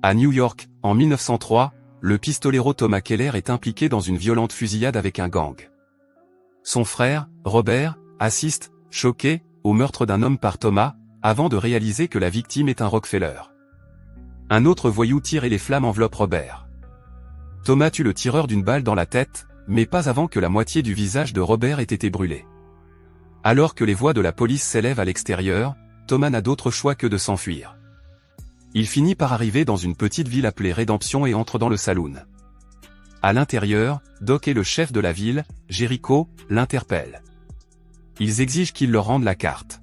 À New York, en 1903, le pistolero Thomas Keller est impliqué dans une violente fusillade avec un gang. Son frère, Robert, assiste, choqué, au meurtre d'un homme par Thomas, avant de réaliser que la victime est un Rockefeller. Un autre voyou tire et les flammes enveloppent Robert. Thomas tue le tireur d'une balle dans la tête, mais pas avant que la moitié du visage de Robert ait été brûlé. Alors que les voix de la police s'élèvent à l'extérieur, Thomas n'a d'autre choix que de s'enfuir. Il finit par arriver dans une petite ville appelée Redemption et entre dans le saloon. À l'intérieur, Doc et le chef de la ville, Jericho, l'interpellent. Ils exigent qu'il leur rende la carte.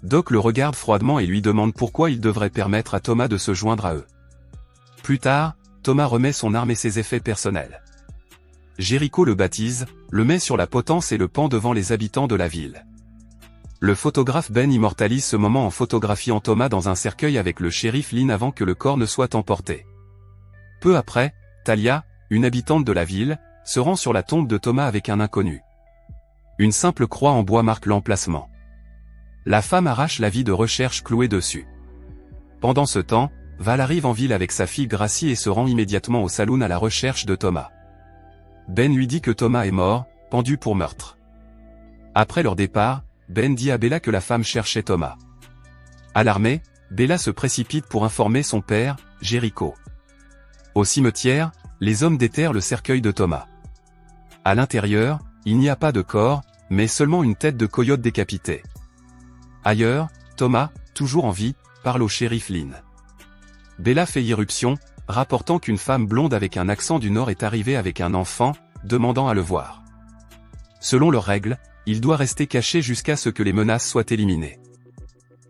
Doc le regarde froidement et lui demande pourquoi il devrait permettre à Thomas de se joindre à eux. Plus tard, Thomas remet son arme et ses effets personnels. Jericho le baptise, le met sur la potence et le pend devant les habitants de la ville. Le photographe Ben immortalise ce moment en photographiant Thomas dans un cercueil avec le shérif Lynn avant que le corps ne soit emporté. Peu après, Talia, une habitante de la ville, se rend sur la tombe de Thomas avec un inconnu. Une simple croix en bois marque l'emplacement. La femme arrache l'avis de recherche cloué dessus. Pendant ce temps, Val arrive en ville avec sa fille Gracie et se rend immédiatement au saloon à la recherche de Thomas. Ben lui dit que Thomas est mort, pendu pour meurtre. Après leur départ, Ben dit à Bella que la femme cherchait Thomas. Alarmée, Bella se précipite pour informer son père, Jericho. Au cimetière, les hommes déterrent le cercueil de Thomas. À l'intérieur, il n'y a pas de corps, mais seulement une tête de coyote décapitée. Ailleurs, Thomas, toujours en vie, parle au shérif Lynn. Bella fait irruption, rapportant qu'une femme blonde avec un accent du Nord est arrivée avec un enfant, demandant à le voir. Selon leurs règles, il doit rester caché jusqu'à ce que les menaces soient éliminées.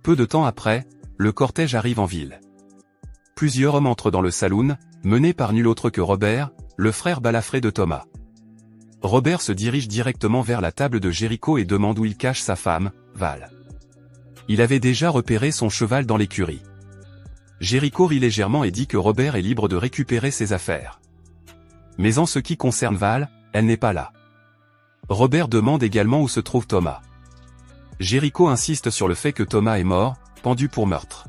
Peu de temps après, le cortège arrive en ville. Plusieurs hommes entrent dans le saloon, menés par nul autre que Robert, le frère balafré de Thomas. Robert se dirige directement vers la table de Jericho et demande où il cache sa femme, Val. Il avait déjà repéré son cheval dans l'écurie. Jericho rit légèrement et dit que Robert est libre de récupérer ses affaires. Mais en ce qui concerne Val, elle n'est pas là. Robert demande également où se trouve Thomas. Jericho insiste sur le fait que Thomas est mort, pendu pour meurtre.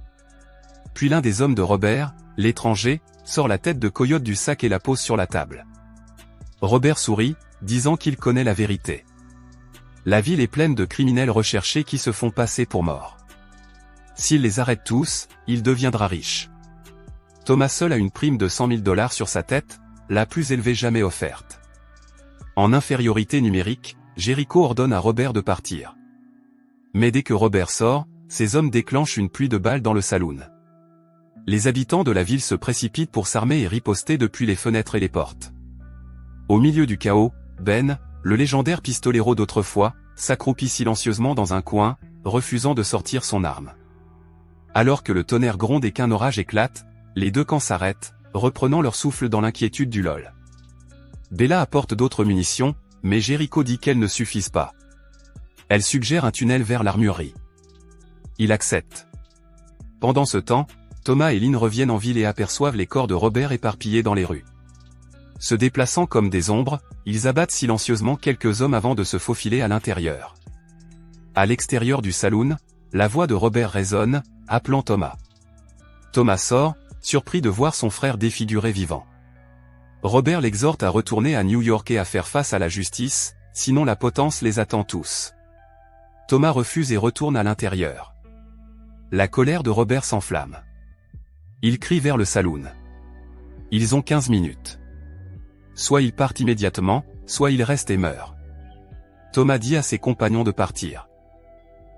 Puis l'un des hommes de Robert, l'étranger, sort la tête de coyote du sac et la pose sur la table. Robert sourit, disant qu'il connaît la vérité. La ville est pleine de criminels recherchés qui se font passer pour morts. S'il les arrête tous, il deviendra riche. Thomas seul a une prime de $100 000 sur sa tête, la plus élevée jamais offerte. En infériorité numérique, Jericho ordonne à Robert de partir. Mais dès que Robert sort, ses hommes déclenchent une pluie de balles dans le saloon. Les habitants de la ville se précipitent pour s'armer et riposter depuis les fenêtres et les portes. Au milieu du chaos, Ben, le légendaire pistolero d'autrefois, s'accroupit silencieusement dans un coin, refusant de sortir son arme. Alors que le tonnerre gronde et qu'un orage éclate, les deux camps s'arrêtent, reprenant leur souffle dans l'inquiétude du LOL. Bella apporte d'autres munitions, mais Jericho dit qu'elles ne suffisent pas. Elle suggère un tunnel vers l'armurerie. Il accepte. Pendant ce temps, Thomas et Lynn reviennent en ville et aperçoivent les corps de Robert éparpillés dans les rues. Se déplaçant comme des ombres, ils abattent silencieusement quelques hommes avant de se faufiler à l'intérieur. À l'extérieur du saloon, la voix de Robert résonne, appelant Thomas. Thomas sort, surpris de voir son frère défiguré vivant. Robert l'exhorte à retourner à New York et à faire face à la justice, sinon la potence les attend tous. Thomas refuse et retourne à l'intérieur. La colère de Robert s'enflamme. Il crie vers le saloon. Ils ont 15 minutes. Soit ils partent immédiatement, soit ils restent et meurent. Thomas dit à ses compagnons de partir.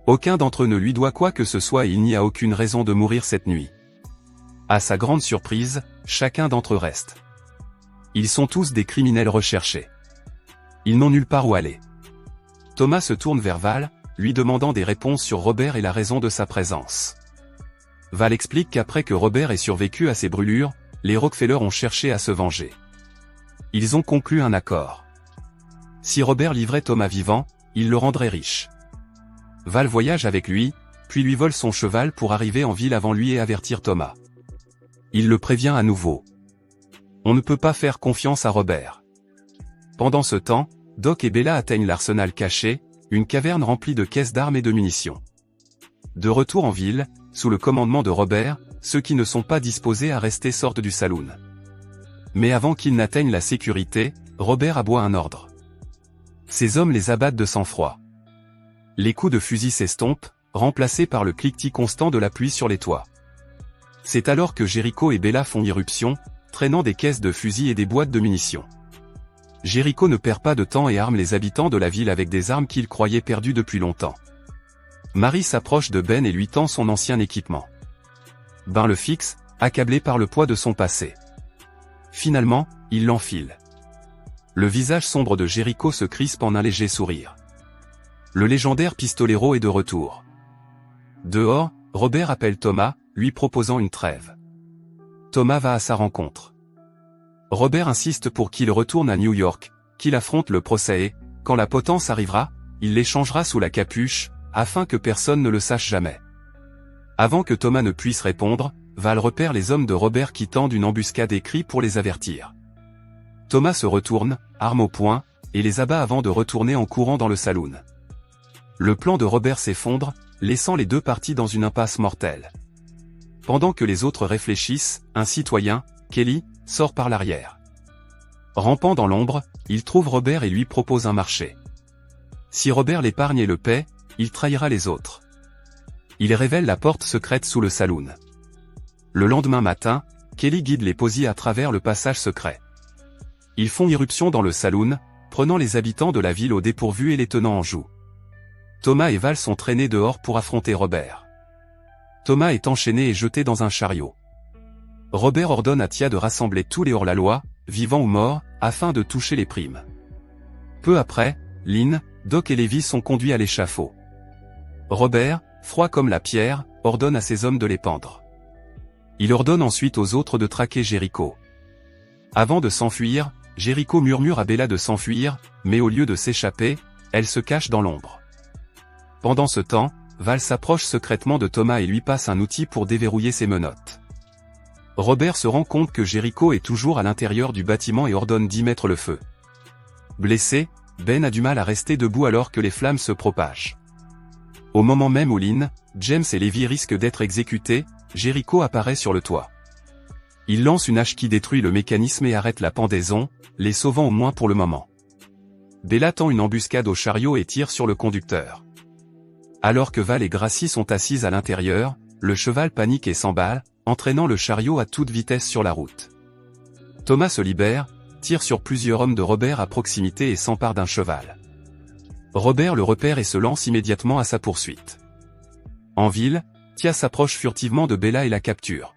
Aucun d'entre eux ne lui doit quoi que ce soit et il n'y a aucune raison de mourir cette nuit. À sa grande surprise, chacun d'entre eux reste. Ils sont tous des criminels recherchés. Ils n'ont nulle part où aller. Thomas se tourne vers Val, lui demandant des réponses sur Robert et la raison de sa présence. Val explique qu'après que Robert ait survécu à ses brûlures, les Rockefeller ont cherché à se venger. Ils ont conclu un accord. Si Robert livrait Thomas vivant, il le rendrait riche. Val voyage avec lui, puis lui vole son cheval pour arriver en ville avant lui et avertir Thomas. Il le prévient à nouveau. On ne peut pas faire confiance à Robert. Pendant ce temps, Doc et Bella atteignent l'arsenal caché, une caverne remplie de caisses d'armes et de munitions. De retour en ville, sous le commandement de Robert, ceux qui ne sont pas disposés à rester sortent du saloon. Mais avant qu'ils n'atteignent la sécurité, Robert aboie un ordre. Ces hommes les abattent de sang-froid. Les coups de fusil s'estompent, remplacés par le cliquetis constant de la pluie sur les toits. C'est alors que Jericho et Bella font irruption, traînant des caisses de fusils et des boîtes de munitions. Jericho ne perd pas de temps et arme les habitants de la ville avec des armes qu'il croyait perdues depuis longtemps. Marie s'approche de Ben et lui tend son ancien équipement. Ben le fixe, accablé par le poids de son passé. Finalement, il l'enfile. Le visage sombre de Jericho se crispe en un léger sourire. Le légendaire pistolero est de retour. Dehors, Robert appelle Thomas, lui proposant une trêve. Thomas va à sa rencontre. Robert insiste pour qu'il retourne à New York, qu'il affronte le procès et, quand la potence arrivera, il l'échangera sous la capuche, afin que personne ne le sache jamais. Avant que Thomas ne puisse répondre, Val repère les hommes de Robert qui tendent une embuscade et crie pour les avertir. Thomas se retourne, arme au poing, et les abat avant de retourner en courant dans le saloon. Le plan de Robert s'effondre, laissant les deux parties dans une impasse mortelle. Pendant que les autres réfléchissent, un citoyen, Kelly, sort par l'arrière. Rampant dans l'ombre, il trouve Robert et lui propose un marché. Si Robert l'épargne et le paie, il trahira les autres. Il révèle la porte secrète sous le saloon. Le lendemain matin, Kelly guide les posies à travers le passage secret. Ils font irruption dans le saloon, prenant les habitants de la ville au dépourvu et les tenant en joue. Thomas et Val sont traînés dehors pour affronter Robert. Thomas est enchaîné et jeté dans un chariot. Robert ordonne à Tia de rassembler tous les hors-la-loi, vivants ou morts, afin de toucher les primes. Peu après, Lynn, Doc et Levi sont conduits à l'échafaud. Robert, froid comme la pierre, ordonne à ses hommes de les pendre. Il ordonne ensuite aux autres de traquer Jericho. Avant de s'enfuir, Jericho murmure à Bella de s'enfuir, mais au lieu de s'échapper, elle se cache dans l'ombre. Pendant ce temps, Val s'approche secrètement de Thomas et lui passe un outil pour déverrouiller ses menottes. Robert se rend compte que Jericho est toujours à l'intérieur du bâtiment et ordonne d'y mettre le feu. Blessé, Ben a du mal à rester debout alors que les flammes se propagent. Au moment même où Lynn, James et Levi risquent d'être exécutés, Jericho apparaît sur le toit. Il lance une hache qui détruit le mécanisme et arrête la pendaison, les sauvant au moins pour le moment. Bella tend une embuscade au chariot et tire sur le conducteur. Alors que Val et Gracie sont assises à l'intérieur, le cheval panique et s'emballe, entraînant le chariot à toute vitesse sur la route. Thomas se libère, tire sur plusieurs hommes de Robert à proximité et s'empare d'un cheval. Robert le repère et se lance immédiatement à sa poursuite. En ville, Tia s'approche furtivement de Bella et la capture.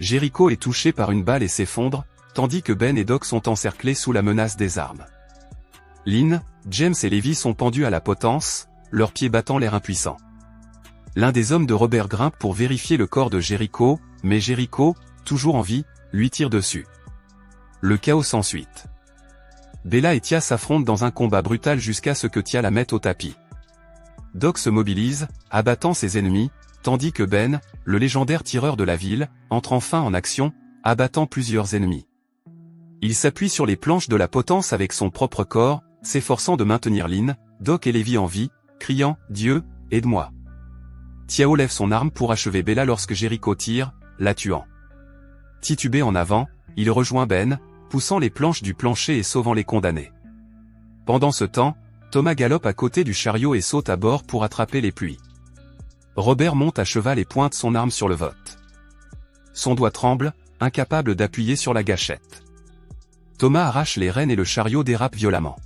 Jericho est touché par une balle et s'effondre, tandis que Ben et Doc sont encerclés sous la menace des armes. Lynn, James et Levi sont pendus à la potence, leurs pieds battant l'air impuissant. L'un des hommes de Robert grimpe pour vérifier le corps de Jericho, mais Jericho, toujours en vie, lui tire dessus. Le chaos s'ensuit. Bella et Tia s'affrontent dans un combat brutal jusqu'à ce que Tia la mette au tapis. Doc se mobilise, abattant ses ennemis, tandis que Ben, le légendaire tireur de la ville, entre enfin en action, abattant plusieurs ennemis. Il s'appuie sur les planches de la potence avec son propre corps, s'efforçant de maintenir Lynn, Doc et Levi en vie, criant « Dieu, aide-moi ». Tia lève son arme pour achever Bella lorsque Jericho tire, la tuant. Titubé en avant, il rejoint Ben, poussant les planches du plancher et sauvant les condamnés. Pendant ce temps, Thomas galope à côté du chariot et saute à bord pour attraper les pluies. Robert monte à cheval et pointe son arme sur le vote. Son doigt tremble, incapable d'appuyer sur la gâchette. Thomas arrache les rênes et le chariot dérape violemment.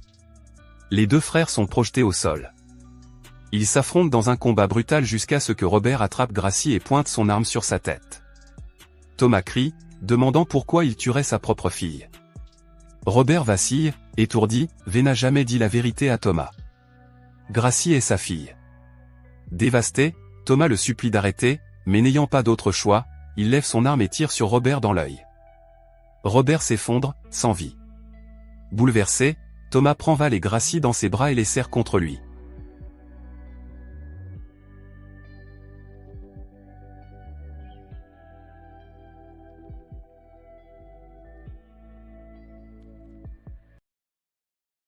Les deux frères sont projetés au sol. Ils s'affrontent dans un combat brutal jusqu'à ce que Robert attrape Gracie et pointe son arme sur sa tête. Thomas crie, demandant pourquoi il tuerait sa propre fille. Robert vacille, étourdi, V n'a jamais dit la vérité à Thomas. Gracie est sa fille. Dévasté, Thomas le supplie d'arrêter, mais n'ayant pas d'autre choix, il lève son arme et tire sur Robert dans l'œil. Robert s'effondre, sans vie. Bouleversé, Thomas prend Val et Gracie dans ses bras et les serre contre lui.